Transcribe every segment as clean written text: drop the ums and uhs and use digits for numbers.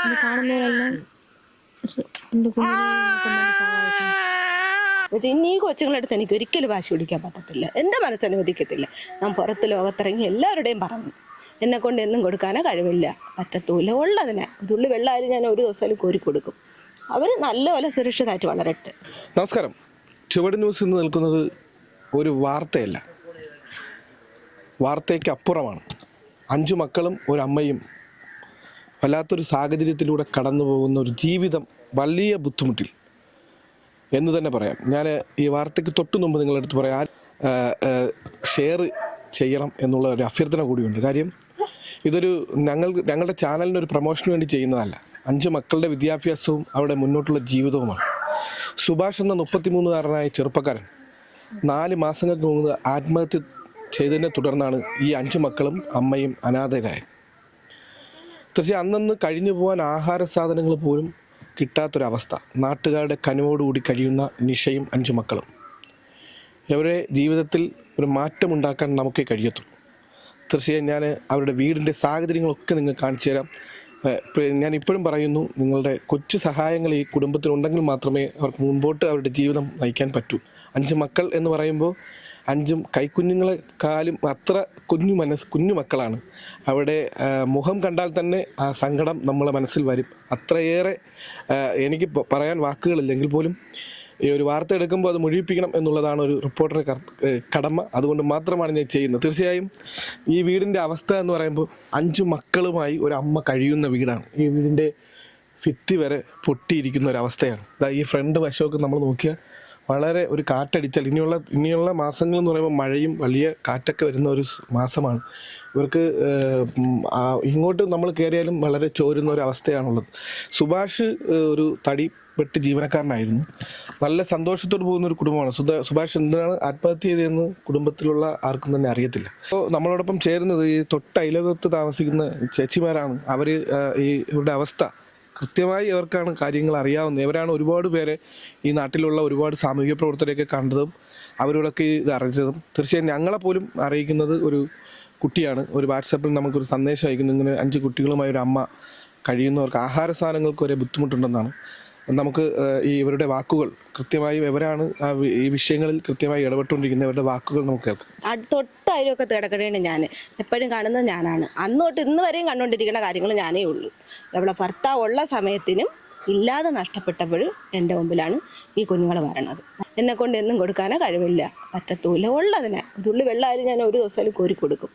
ഇത് കാണുന്നവരെല്ലാം എൻ്റെ കുഞ്ഞിനെ സഹായിക്കും. ഇനി ഈ കൊച്ചുങ്ങളെടുത്ത് എനിക്ക് ഒരിക്കലും വാശി പിടിക്കാൻ പറ്റത്തില്ല. എൻ്റെ മനസ്സനുവദിക്കത്തില്ല. ഞാൻ പുറത്ത് ലോകത്തിറങ്ങി എല്ലാവരുടെയും പറഞ്ഞു എന്നെ കൊണ്ട് എന്നും കൊടുക്കാനോ കഴിവില്ല, പറ്റത്തൂല്ല. ഉള്ളതിനെ ഒരു ഉള്ളി വെള്ളമായാലും ഞാൻ ഒരു ദിവസം കോരി കൊടുക്കും. അവർ നല്ലപോലെ സുരക്ഷിതമായിട്ട് വളരട്ടെ. നമസ്കാരം. ചുവട് ന്യൂസ് ഇന്ന് നിൽക്കുന്നത് ഒരു വാർത്തയല്ല, വാർത്തയ്ക്ക് അപ്പുറമാണ്. 5 മക്കളും ഒരു അമ്മയും വല്ലാത്തൊരു സാഹചര്യത്തിലൂടെ കടന്നു പോകുന്ന ഒരു ജീവിതം വലിയ ബുദ്ധിമുട്ടിൽ എന്ന് തന്നെ പറയാം. ഞാൻ ഈ വാർത്തയ്ക്ക് തൊട്ടു മുമ്പ് നിങ്ങളുടെ അടുത്ത് പറയാൻ ഷെയർ ചെയ്യണം എന്നുള്ള ഒരു അഭ്യർത്ഥന കൂടിയുണ്ട്. കാര്യം ഇതൊരു ഞങ്ങളുടെ ചാനലിനൊരു പ്രൊമോഷന് വേണ്ടി ചെയ്യുന്നതല്ല. 5 മക്കളുടെ വിദ്യാഭ്യാസവും അവരുടെ മുന്നോട്ടുള്ള ജീവിതവുമാണ്. സുഭാഷ് എന്ന 33-കാരനായ ചെറുപ്പക്കാരൻ 4 മാസങ്ങൾക്ക് മുമ്പ് ആത്മഹത്യ ചെയ്തതിനെ തുടർന്നാണ് ഈ 5 മക്കളും അമ്മയും അനാഥരായത്. തീർച്ചയായും അന്നന്ന് കഴിഞ്ഞു പോകാൻ ആഹാര സാധനങ്ങൾ പോലും കിട്ടാത്തൊരവസ്ഥ. നാട്ടുകാരുടെ കനിവോടുകൂടി കഴിയുന്ന നിഷയും 5 മക്കളും. അവരുടെ ജീവിതത്തിൽ ഒരു മാറ്റമുണ്ടാക്കാൻ നമുക്കേ കഴിയത്തുള്ളൂ. തീർച്ചയായും ഞാൻ അവരുടെ വീടിൻ്റെ സാഹചര്യങ്ങളൊക്കെ നിങ്ങൾക്ക് കാണിച്ചു തരാം. ഞാൻ ഇപ്പോഴും പറയുന്നു, നിങ്ങളുടെ കൊച്ചു സഹായങ്ങൾ ഈ കുടുംബത്തിനുണ്ടെങ്കിൽ മാത്രമേ അവർക്ക് മുൻപോട്ട് അവരുടെ ജീവിതം നയിക്കാൻ പറ്റൂ. 5 മക്കൾ എന്ന് പറയുമ്പോൾ 5 കൈക്കുഞ്ഞുങ്ങളെക്കാളും അത്ര കുഞ്ഞു മക്കളാണ്. അവിടെ മുഖം കണ്ടാൽ തന്നെ ആ സങ്കടം നമ്മളെ മനസ്സിൽ വരും. അത്രയേറെ എനിക്ക് പറയാൻ വാക്കുകളില്ലെങ്കിൽ പോലും ഈ ഒരു വാർത്ത എടുക്കുമ്പോൾ അത് മുഴുവിപ്പിക്കണം എന്നുള്ളതാണ് ഒരു റിപ്പോർട്ടറെ കടമ. അതുകൊണ്ട് മാത്രമാണ് ഞാൻ ചെയ്യുന്നത്. തീർച്ചയായും ഈ വീടിൻ്റെ അവസ്ഥ എന്ന് പറയുമ്പോൾ 5 മക്കളുമായി ഒരു അമ്മ കഴിയുന്ന വീടാണ്. ഈ വീടിൻ്റെ ഭിത്തി വരെ പൊട്ടിയിരിക്കുന്ന ഒരവസ്ഥയാണ്. ഈ ഫ്രണ്ട് വശമൊക്കെ നമ്മൾ നോക്കിയാൽ വളരെ ഒരു കാറ്റടിച്ചാൽ ഇനിയുള്ള മാസങ്ങൾ എന്ന് പറയുമ്പോൾ മഴയും വലിയ കാറ്റൊക്കെ വരുന്ന ഒരു മാസമാണ്. ഇവർക്ക് ഇങ്ങോട്ട് നമ്മൾ കയറിയാലും വളരെ ചോരുന്ന ഒരു അവസ്ഥയാണുള്ളത്. സുഭാഷ് ഒരു തടിപ്പെട്ട് ജീവനക്കാരനായിരുന്നു. നല്ല സന്തോഷത്തോട് പോകുന്ന ഒരു കുടുംബമാണ്. സുഭാഷ് എന്തിനാണ് ആത്മഹത്യ ചെയ്തതെന്ന് കുടുംബത്തിലുള്ള ആർക്കും തന്നെ അറിയത്തില്ല. അപ്പോൾ നമ്മളോടൊപ്പം ചേരുന്നത് ഈ അയലോകത്ത് താമസിക്കുന്ന ചേച്ചിമാരാണ്. അവർ ഇവരുടെ അവസ്ഥ കൃത്യമായി ഇവർക്കാണ് കാര്യങ്ങൾ അറിയാവുന്നത്. ഇവരാണ് ഒരുപാട് പേരെ ഈ നാട്ടിലുള്ള ഒരുപാട് സാമൂഹിക പ്രവർത്തകരെയൊക്കെ കണ്ടതും അവരോടൊക്കെ ഇത് അറിയിച്ചതും. തീർച്ചയായും ഞങ്ങളെപ്പോലും അറിയിക്കുന്നത് ഒരു കുട്ടിയാണ്. ഒരു വാട്സാപ്പിൽ നമുക്കൊരു സന്ദേശം അയക്കുന്നു, ഇങ്ങനെ 5 കുട്ടികളുമായി ഒരു അമ്മ കഴിയുന്നവർക്ക് ആഹാര സാധനങ്ങൾക്ക് വരെ ബുദ്ധിമുട്ടുണ്ടെന്നാണ്. നമുക്ക് ഇവരുടെ വാക്കുകൾ കൃത്യമായും ഇവരാണ് ഈ വിഷയങ്ങളിൽ കൃത്യമായി ഇടപെട്ടുകൊണ്ടിരിക്കുന്ന ഇവരുടെ വാക്കുകൾ നമുക്ക് കേൾക്കാം. തൊട്ടതിലൊക്കെ കിടക്കണേണ് ഞാൻ എപ്പോഴും കാണുന്നത് ഞാനാണ്. അന്നോട്ട് ഇന്ന് വരെയും കണ്ടുകൊണ്ടിരിക്കുന്ന കാര്യങ്ങൾ ഞാനേ ഉള്ളൂ. അവളെ ഭർത്താവ് ഉള്ള സമയത്തിനും ഇല്ലാതെ നഷ്ടപ്പെട്ടപ്പോഴും എൻ്റെ മുമ്പിലാണ് ഈ കുഞ്ഞുങ്ങൾ വരണത്. എന്നെ കൊണ്ട് എന്നും കൊടുക്കാനോ കഴിവില്ല, പറ്റത്തൂല്ല. ഉള്ളതിനെ ഒരു ഉള്ളി വെള്ളമായാലും ഞാൻ ഒരു ദിവസം കോരി കൊടുക്കും.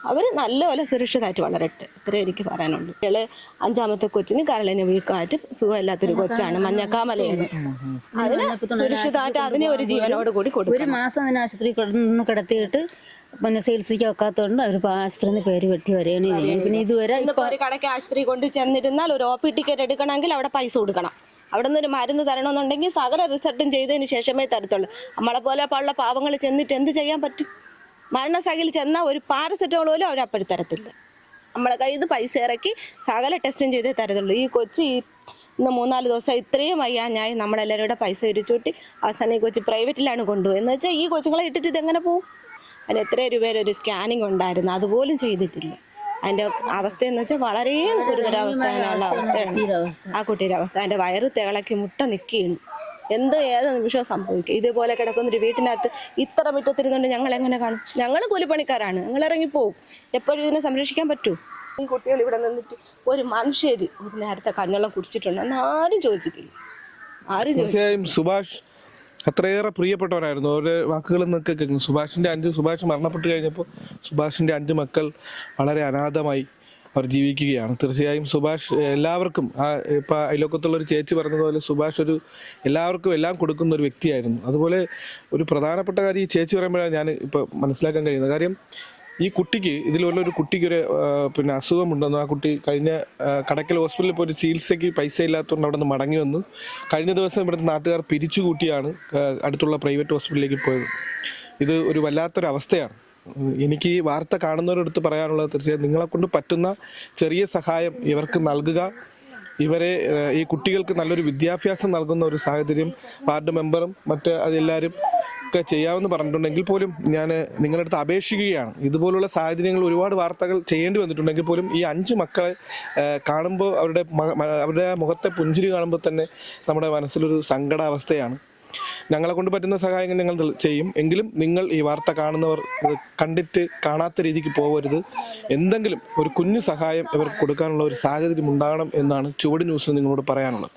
അവർ നല്ലപോലെ സുരക്ഷിതമായിട്ട് വളരട്ടെ. ഇത്രയും എനിക്ക് പറയാനുണ്ട്. 5ാമത്തെ കൊച്ചിന് കരളിന് വീക്കായിട്ട് സുഖമില്ലാത്തൊരു കൊച്ചാണ്, മഞ്ഞക്കാമലയാണ്. അതിന് സുരക്ഷിതമായിട്ട് അതിനെ ഒരു ജീവനോട് കൂടി കൊടുക്കും. 1 മാസം അതിന് ആശുപത്രി കിടത്തിയിട്ട് പിന്നെ ചികിത്സിക്കാൻ ഒക്കാത്തതുകൊണ്ട് അവർ ആശുപത്രിയിൽ പേര് വെട്ടി വരികയാണ്. പിന്നെ ഇതുവരെ ഒരു കടയ്ക്ക് ആശുപത്രി കൊണ്ട് ചെന്നിരുന്നാൽ ഒരു OP ടിക്കറ്റ് എടുക്കണമെങ്കിൽ അവിടെ പൈസ കൊടുക്കണം. അവിടെ നിന്ന് ഒരു മരുന്ന് തരണമെന്നുണ്ടെങ്കിൽ സകല റിസൾട്ടും ചെയ്തതിന് ശേഷമേ തരത്തുള്ളൂ. നമ്മളെ പോലെ ഉള്ള പാവങ്ങൾ ചെന്നിട്ട് എന്ത് ചെയ്യാൻ പറ്റും? മരണസഖയിൽ ചെന്നാൽ ഒരു പാരസെറ്റമോൾ പോലും അവർ അപ്പോഴും തരത്തില്ല. നമ്മളെ കയ്യിൽ നിന്ന് പൈസ ഇറക്കി സകല ടെസ്റ്റും ചെയ്തേ തരത്തുള്ളൂ. ഈ കൊച്ച് ഇന്ന് 3-4 ദിവസം ഇത്രയും വയ്യാഞ്ഞായി നമ്മളെല്ലാവരും കൂടെ പൈസ ഇരിച്ചൂട്ടി അവസാനം ഈ കൊച്ച് പ്രൈവറ്റിലാണ് കൊണ്ടുപോയി. എന്ന് വെച്ചാൽ ഈ കൊച്ചുങ്ങളെ ഇട്ടിട്ട് ഇതെങ്ങനെ പോകും? അതിന് എത്രയോ രൂപയുടെ ഒരു സ്കാനിങ് ഉണ്ടായിരുന്നു, അതുപോലും ചെയ്തിട്ടില്ല. അതിൻ്റെ അവസ്ഥയെന്ന് വെച്ചാൽ വളരെ ഗുരുതരാവസ്ഥയുള്ള അവസ്ഥയാണ് ആ കുട്ടിയുടെ അവസ്ഥ. അതിൻ്റെ വയറ് തിളക്കി മുട്ട നിൽക്കുകയാണ്. ഏത് നിമിഷവും സംഭവിക്കും. ഇതേപോലെ കിടക്കുന്നൊരു വീട്ടിനകത്ത് ഇത്ര മുറ്റത്തിരുന്നുകൊണ്ട് ഞങ്ങൾ എങ്ങനെ കാണും? ഞങ്ങൾ കൂലിപ്പണിക്കാരാണ്, ഞങ്ങൾ ഇറങ്ങിപ്പോവും. എപ്പോഴും ഇതിനെ സംരക്ഷിക്കാൻ പറ്റൂ? ഈ കുട്ടികൾ ഇവിടെ നിന്നിട്ട് ഒരു മനുഷ്യർ ഒരു നേരത്തെ കഞ്ഞെള്ളം കുടിച്ചിട്ടുണ്ടെന്ന് ആരും ചോദിച്ചിട്ടില്ല. തീർച്ചയായും സുഭാഷ് അത്രയേറെ പ്രിയപ്പെട്ടവരായിരുന്നു. അവരുടെ വാക്കുകൾ നിന്നൊക്കെ കേൾക്കുന്നു. സുഭാഷ് മരണപ്പെട്ട് കഴിഞ്ഞപ്പോൾ സുഭാഷിൻ്റെ 5 മക്കൾ വളരെ അനാഥമായി അവർ ജീവിക്കുകയാണ്. തീർച്ചയായും സുഭാഷ് എല്ലാവർക്കും ഇപ്പം അയലോക്കത്തുള്ളൊരു ചേച്ചി പറഞ്ഞതുപോലെ സുഭാഷ് എല്ലാവർക്കും എല്ലാം കൊടുക്കുന്ന ഒരു വ്യക്തിയായിരുന്നു. അതുപോലെ ഒരു പ്രധാനപ്പെട്ട കാര്യം ഈ ചേച്ചി പറയുമ്പോഴാണ് ഞാൻ ഇപ്പോൾ മനസ്സിലാക്കാൻ കഴിയുന്നത്. കാര്യം ഈ കുട്ടിക്ക് ഇതിലുള്ളൊരു കുട്ടിക്കൊരു പിന്നെ അസുഖമുണ്ടെന്ന്. ആ കുട്ടി കഴിഞ്ഞ കടക്കൽ ഹോസ്പിറ്റലിൽ പോയി ചികിത്സയ്ക്ക് പൈസ ഇല്ലാത്തതുകൊണ്ട് അവിടെ നിന്ന് മടങ്ങി വന്നു. കഴിഞ്ഞ ദിവസം ഇവിടുത്തെ നാട്ടുകാർ പിരിച്ചു കൂട്ടിയാണ് അടുത്തുള്ള പ്രൈവറ്റ് ഹോസ്പിറ്റലിലേക്ക് പോയത്. ഇത് ഒരു വല്ലാത്തൊരവസ്ഥയാണ്. എനിക്ക് ഈ വാർത്ത കാണുന്നവരടുത്ത് പറയാനുള്ളത്, തീർച്ചയായും നിങ്ങളെ കൊണ്ട് പറ്റുന്ന ചെറിയ സഹായം ഇവർക്ക് നൽകുക. ഈ കുട്ടികൾക്ക് നല്ലൊരു വിദ്യാഭ്യാസം നൽകുന്ന ഒരു സാഹചര്യം വാർഡ് മെമ്പറും അതെല്ലാവരും ഒക്കെ ചെയ്യാമെന്ന് പറഞ്ഞിട്ടുണ്ടെങ്കിൽ പോലും ഞാൻ നിങ്ങളുടെ അടുത്ത് അപേക്ഷിക്കുകയാണ്. ഇതുപോലുള്ള സാഹചര്യങ്ങൾ ഒരുപാട് വാർത്തകൾ ചെയ്യേണ്ടി വന്നിട്ടുണ്ടെങ്കിൽ പോലും ഈ 5 മക്കളെ കാണുമ്പോൾ അവരുടെ മുഖത്തെ പുഞ്ചിരി കാണുമ്പോൾ തന്നെ നമ്മുടെ മനസ്സിലൊരു സങ്കടാവസ്ഥയാണ്. ഞങ്ങളെ കൊണ്ട് പറ്റുന്ന സഹായങ്ങൾ ഞങ്ങൾ ചെയ്യും. എങ്കിലും നിങ്ങൾ ഈ വാർത്ത കാണുന്നവർ കണ്ടിട്ട് കാണാത്ത രീതിക്ക് പോകരുത്. എന്തെങ്കിലും ഒരു കുഞ്ഞു സഹായം ഇവർക്ക് കൊടുക്കാനുള്ള ഒരു സാഹചര്യം ഉണ്ടാകണം എന്നാണ് ചുവട് ന്യൂസ് നിങ്ങളോട് പറയാനുള്ളത്.